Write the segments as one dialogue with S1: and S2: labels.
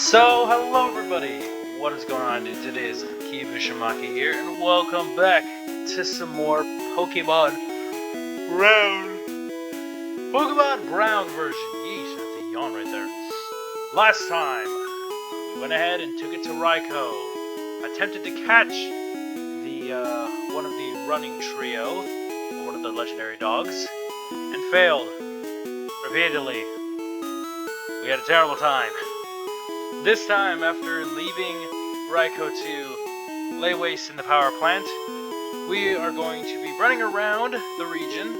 S1: Hello everybody! What is going on, dude? Today is Kibishimaki here, and welcome back to some more Pokemon Brown. Pokemon Brown version. Yeesh, that's a yawn right there. Last time, we went ahead and took it to Raikou. Attempted to catch the, one of the running trio, or one of the legendary dogs, and failed. Repeatedly. We had a terrible time. This time, after leaving Raikou to lay waste in the power plant, we are going to be running around the region,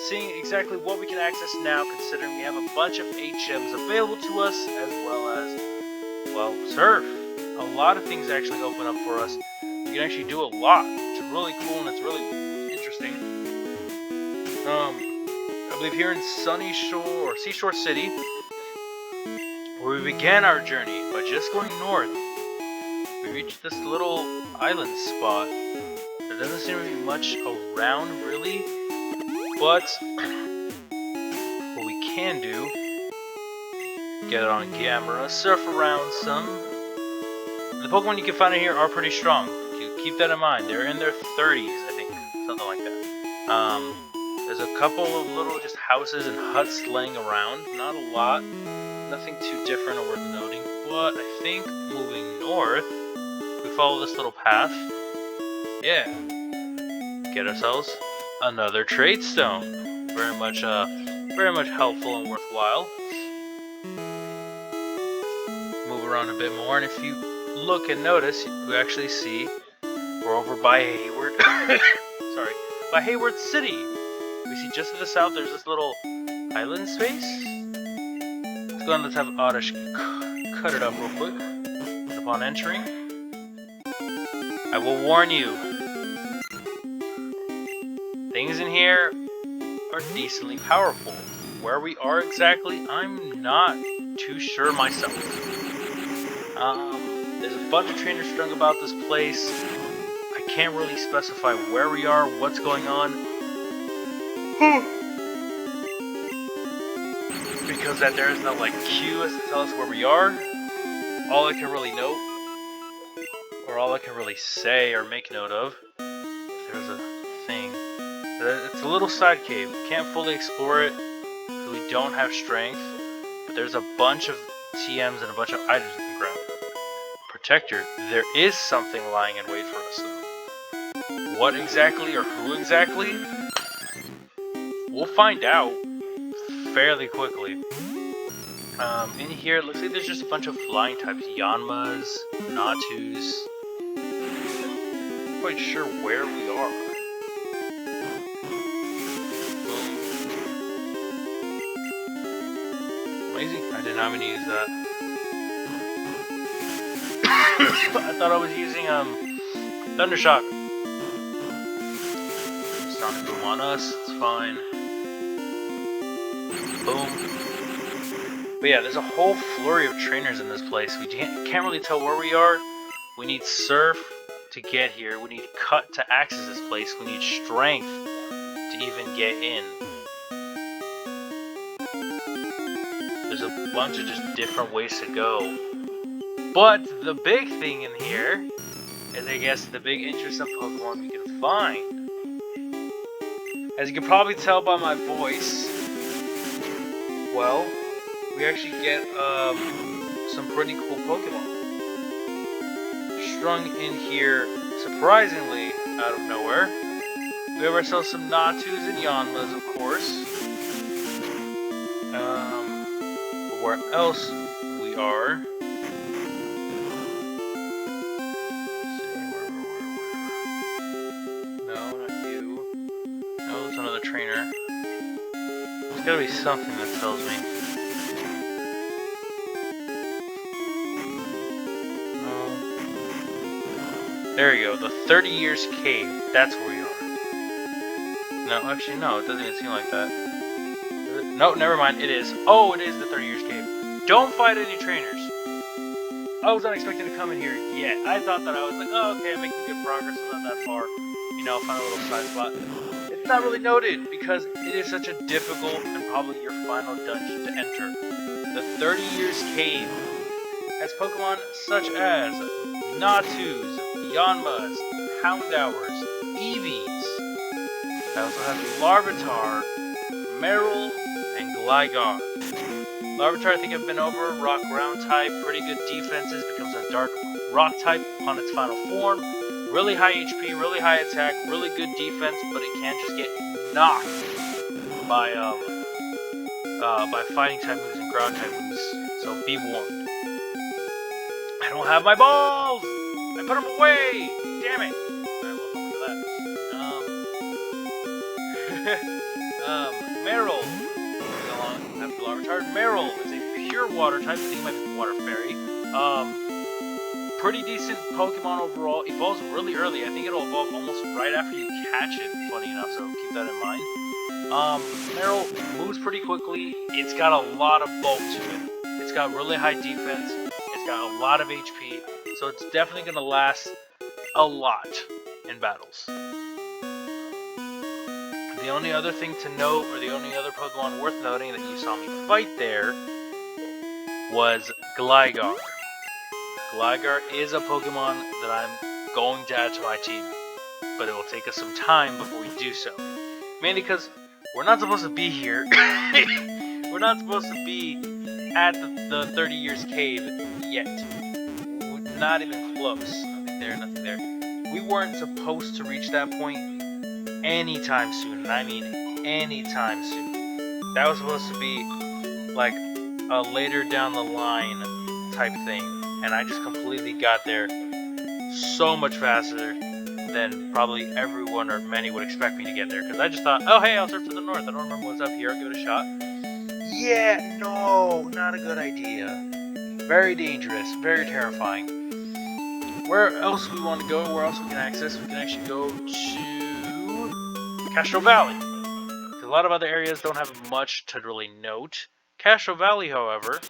S1: seeing exactly what we can access now, considering we have a bunch of HMs available to us, as well as, well, Surf. A lot of things actually open up for us. We can actually do a lot, which is really cool and it's really interesting. I believe here in Sunny Shore, or Seashore City, where we began our journey by just going north. We reached this little island spot. There doesn't seem to be much around, really, but what we can do, get it on camera, surf around some. The Pokemon you can find in here are pretty strong. Keep that in mind. They're in their 30s, I think, something like that. There's a couple of little just houses and huts laying around, not a lot. Nothing too different or worth noting, but I think moving north, we follow this little path. Yeah, get ourselves another trade stone. Very much helpful and worthwhile. Move around a bit more, and if you look and notice, we actually see we're over by Hayward. Sorry, by Hayward City. We see just to the south. There's this little island space. Go on, let's have Oddish cut it up real quick. Upon entering, I will warn you, things in here are decently powerful. Where we are exactly, I'm not too sure myself. There's a bunch of trainers strung about this place. I can't really specify where we are, what's going on. Because that there is no cue as to tell us where we are. All I can really note, or all I can really say or make note of, if there's a thing, it's a little side cave. We can't fully explore it because we don't have strength, but there's a bunch of TMs and a bunch of items we can grab. Protector, there is something lying in wait for us though. What exactly or who exactly? We'll find out fairly quickly. In here, it looks like there's just a bunch of flying types. Yanmas, Natus. Not quite sure where we are. Amazing. I did not mean to use that. I thought I was using, Thundershock. Sonic Boom on us. It's fine. Boom. But yeah, there's a whole flurry of trainers in this place. We can't really tell where we are. We need Surf to get here. We need Cut to access this place. We need Strength to even get in. There's a bunch of just different ways to go. But the big thing in here is, I guess, the big interest of Pokemon we can find. As you can probably tell by my voice, well, we actually get some pretty cool Pokemon strung in here, surprisingly out of nowhere. We have ourselves some Natus and Yanmas, of course. Where else we are? No, not you. No, there's another trainer. There's gotta be something that tells me. There you go, the 30 Years Cave. That's where we are. No, actually, no, it doesn't even seem like that. No, never mind, it is. Oh, it is the 30 Years Cave. Don't fight any trainers. I was not expecting to come in here yet. I thought that I was like, oh, okay, I'm making good progress, I'm not that far. You know, find a little side spot. It's not really noted, because it is such a difficult and probably your final dungeon to enter. The 30 Years Cave has Pokemon such as Natus, Yanmas, Houndours, Eevees. It also has Larvitar, Marill, and Gligar. Larvitar I think I've been over, rock ground type, pretty good defenses, becomes a dark rock type upon its final form. Really high HP, really high attack, really good defense, but it can just get knocked by fighting type moves and ground type moves, so be warned. I don't have my balls! I put them away! Damn it! Alright, well, look at that. Marill. After Larvitar, Marill is a pure water type. I think it might be Water Fairy. Pretty decent Pokemon overall. Evolves really early. I think it'll evolve almost right after you catch it, funny enough, so keep that in mind. Marill moves pretty quickly. It's got a lot of bulk to it. It's got really high defense. It's got a lot of HP. So it's definitely going to last a lot in battles. The only other thing to note, or the only other Pokemon worth noting that you saw me fight there, was Gligar. Gligar is a Pokemon that I'm going to add to my team, but it will take us some time before we do so. Mainly because we're not supposed to be here. We're not supposed to be at the 30 Years Cave yet. We're not even close. Nothing there, nothing there. We weren't supposed to reach that point anytime soon, and I mean anytime soon. That was supposed to be like a later down the line type thing, and I just completely got there so much faster than probably everyone or many would expect me to get there, because I just thought, oh hey, I'll surf to the north, I don't remember what's up here, I'll give it a shot. Yeah, no, not a good idea. Very dangerous, very terrifying. Where else we want to go, where else we can access, we can actually go to Castro Valley. A lot of other areas don't have much to really note. Castro Valley, however,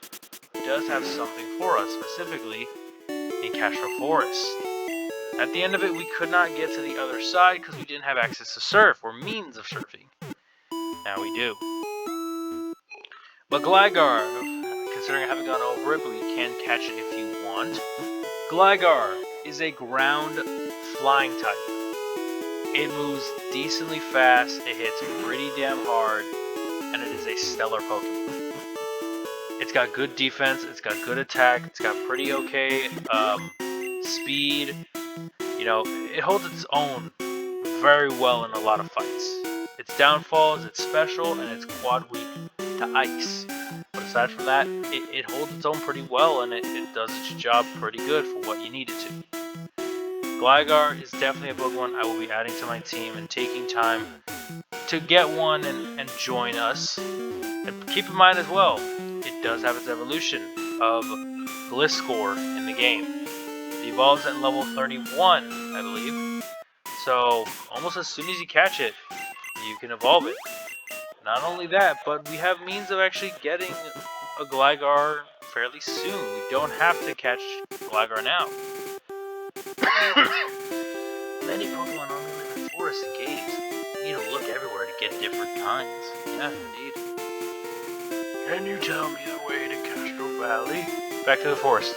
S1: does have something for us, specifically in Castro Forest. At the end of it, we could not get to the other side because we didn't have access to surf, or means of surfing. Now we do. But Gligar, considering I haven't gone over it, but you can catch it if you want. Gligar is a ground flying type. It moves decently fast, it hits pretty damn hard, and it is a stellar Pokemon. It's got good defense, it's got good attack, it's got pretty okay speed. You know, it holds its own very well in a lot of fights. Its downfall is its special, and it's quad weak to ice. But aside from that, it holds its own pretty well, and it does its job pretty good for what you need it to. Gligar is definitely a Pokemon I will be adding to my team and taking time to get one and join us. And keep in mind as well, it does have its evolution of Gliscor in the game. It evolves at level 31, I believe. So almost as soon as you catch it, you can evolve it. Not only that, but we have means of actually getting a Gligar fairly soon. We don't have to catch Gligar now. Many Pokemon only live in forests and caves. You need to look everywhere to get different kinds. Yeah, indeed. Can you tell me the way to Castro Valley? Back to the forest.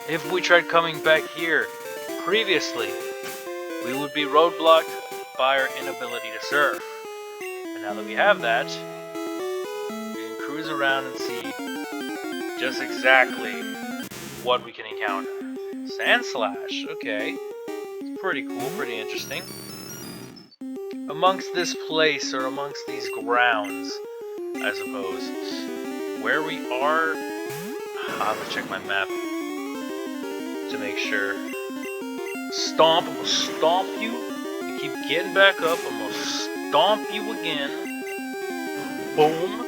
S1: If we tried coming back here previously, we would be roadblocked by our inability to surf. And now that we have that, we can cruise around and see just exactly what we can encounter. Sandslash, okay. It's pretty cool, pretty interesting. Amongst this place, or amongst these grounds, I suppose, where we are, I'll have to check my map to make sure. Stomp, I'm gonna stomp you. You keep getting back up, I'm gonna stomp you again. Boom.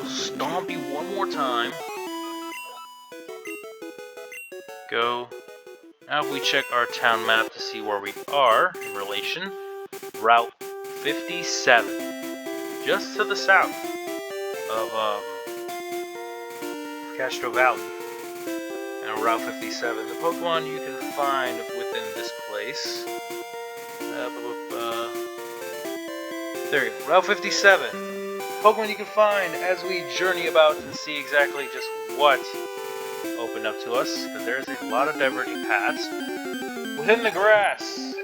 S1: Stomp you one more time. Go. Now if we check our town map to see where we are in relation. Route 57. Just to the south of Castro Valley. And Route 57. The Pokemon you can find within this place. There you go. Route 57. Pokemon you can find as we journey about and see exactly just what opened up to us, because there's a lot of diverging paths. Within the grass,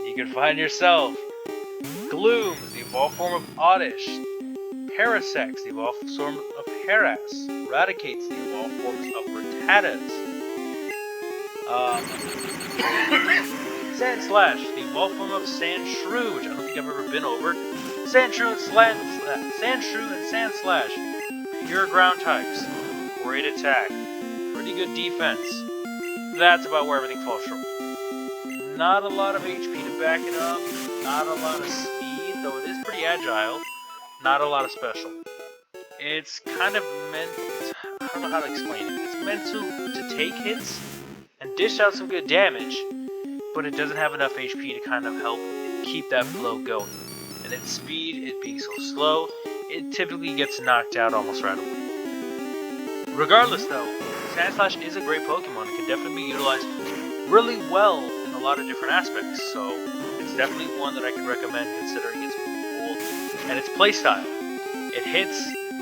S1: you can find yourself Glooms, the evolved form of Oddish. Parasects, the evolved form of Harass. Raticates, the evolved forms of Rattatas. Sandslash, the evolved form of Sandshrew, which I don't think I've ever been over. Sandshrew and Sandslash, pure ground types. Great attack. Pretty good defense. That's about where everything falls short. Not a lot of HP to back it up. Not a lot of speed, though it is pretty agile. Not a lot of special. It's kind of meant... I don't know how to explain it. It's meant to take hits and dish out some good damage, but it doesn't have enough HP to kind of help keep that flow going. And its speed, it being so slow, it typically gets knocked out almost right away. Regardless though, Sandslash is a great Pokemon and can definitely be utilized really well in a lot of different aspects, so it's definitely one that I can recommend considering its pool and its playstyle. It hits,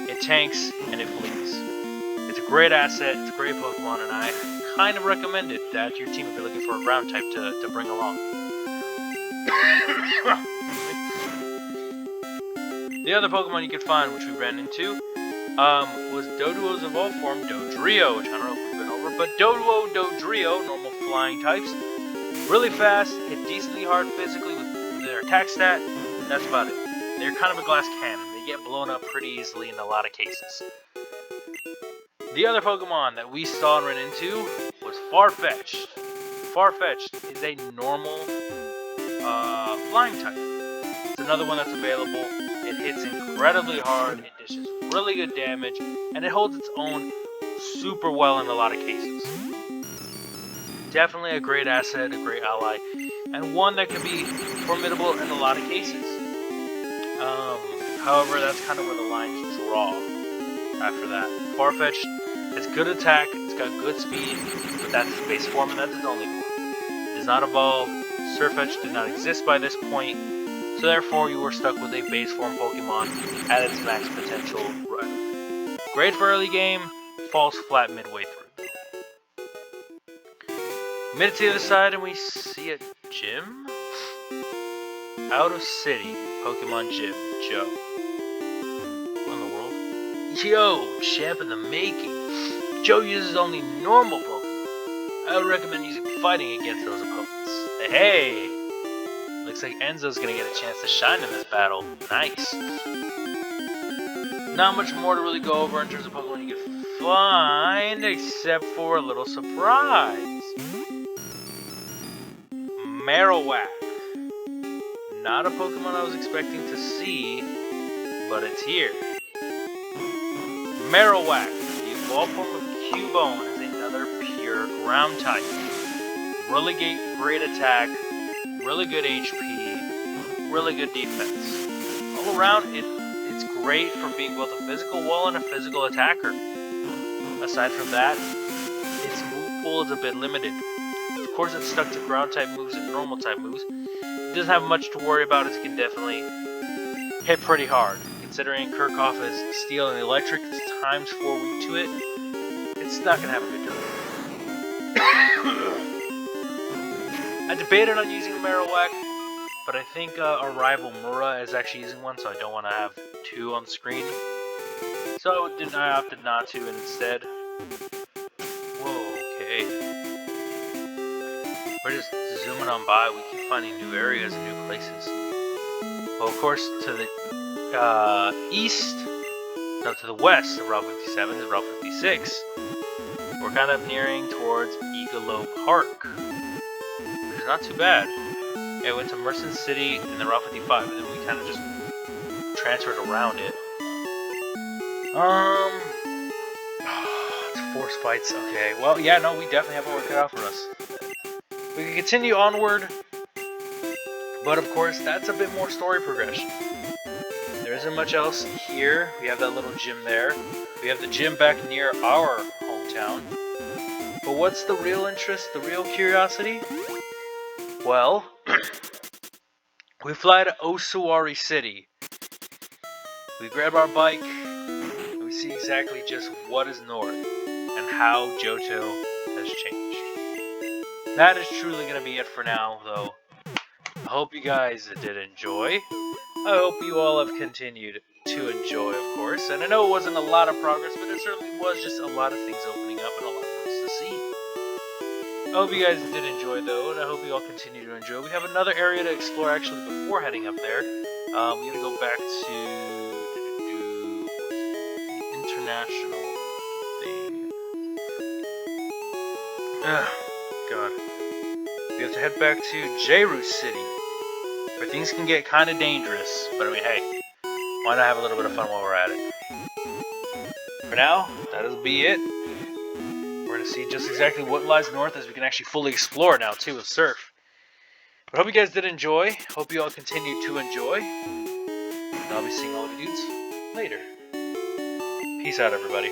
S1: it tanks, and it flees. It's a great asset, it's a great Pokemon, and I kind of recommend it that to your team if you're looking for a ground type to bring along. The other Pokemon you could find, which we ran into, was Doduo's evolved form, Dodrio, which I don't know if we've been over, but Doduo, Dodrio, normal flying types, really fast, hit decently hard physically with their attack stat, and that's about it. They're kind of a glass cannon, they get blown up pretty easily in a lot of cases. The other Pokemon that we saw and ran into was Farfetch'd. Farfetch'd is a normal flying type. It's another one that's available. It hits incredibly hard, it dishes really good damage, and it holds its own super well in a lot of cases. Definitely a great asset, a great ally, and one that can be formidable in a lot of cases. However, that's kind of where the lines draw after that. Farfetch'd has good attack, it's got good speed, but that's its base form and that's its only form. It does not evolve, Surfetch'd did not exist by this point, so therefore you were stuck with a base form Pokemon at its max potential right away. Great for early game, falls flat midway through. We made it to the other side and we see a gym? Out of City, Pokemon Gym, Joe. What in the world? Yo, champ in the making. Joe uses only normal Pokemon. I would recommend using fighting against those opponents. Hey! Looks like Enzo's gonna get a chance to shine in this battle. Nice. Not much more to really go over in terms of Pokemon you can find, except for a little surprise. Marowak. Not a Pokemon I was expecting to see, but it's here. Marowak, the evolved form of Cubone, is another pure ground type. Really great attack, really good HP, really good defense. All around, it's great for being both a physical wall and a physical attacker. Aside from that, its move pool is a bit limited. Of course, it's stuck to ground type moves and normal type moves. It doesn't have much to worry about, as it can definitely hit pretty hard. Considering Kirchhoff is steel and electric, it's times 4 weak to it. It's not gonna have a good time. I debated on using Marowak, but I think our rival Mura is actually using one, so I don't want to have 2 on the screen. So I opted not to, and instead... Whoa, okay. We're just zooming on by, we keep finding new areas and new places. Well, of course, to the to the west of Route 57 is Route 56. We're kind of nearing towards Igalo Park, which is not too bad. Yeah, we went to Mercen City and then Route 55, and then we kind of just transferred around it. It's force fights. Okay, well, yeah, no, we definitely have our work cut out for us. We can continue onward, but of course, that's a bit more story progression. There isn't much else here. We have that little gym there. We have the gym back near our hometown. But what's the real interest, the real curiosity? Well, we fly to Osuwari City. We grab our bike, and we see exactly just what is north, and how Johto has changed. That is truly going to be it for now, though. I hope you guys did enjoy. I hope you all have continued to enjoy, of course. And I know it wasn't a lot of progress, but it certainly was just a lot of things opening up and a lot for us to see. I hope you guys did enjoy, though, and I hope you all continue to enjoy. We have another area to explore, actually, before heading up there. We gotta go back to the international thing. Ugh, God. We have to head back to Jeru City, where things can get kind of dangerous. But I mean, hey, why not have a little bit of fun while we're at it? For now, that'll be it. We're going to see just exactly what lies north as we can actually fully explore now, too, with Surf. But I hope you guys did enjoy. Hope you all continue to enjoy. And I'll be seeing all of you dudes later. Peace out, everybody.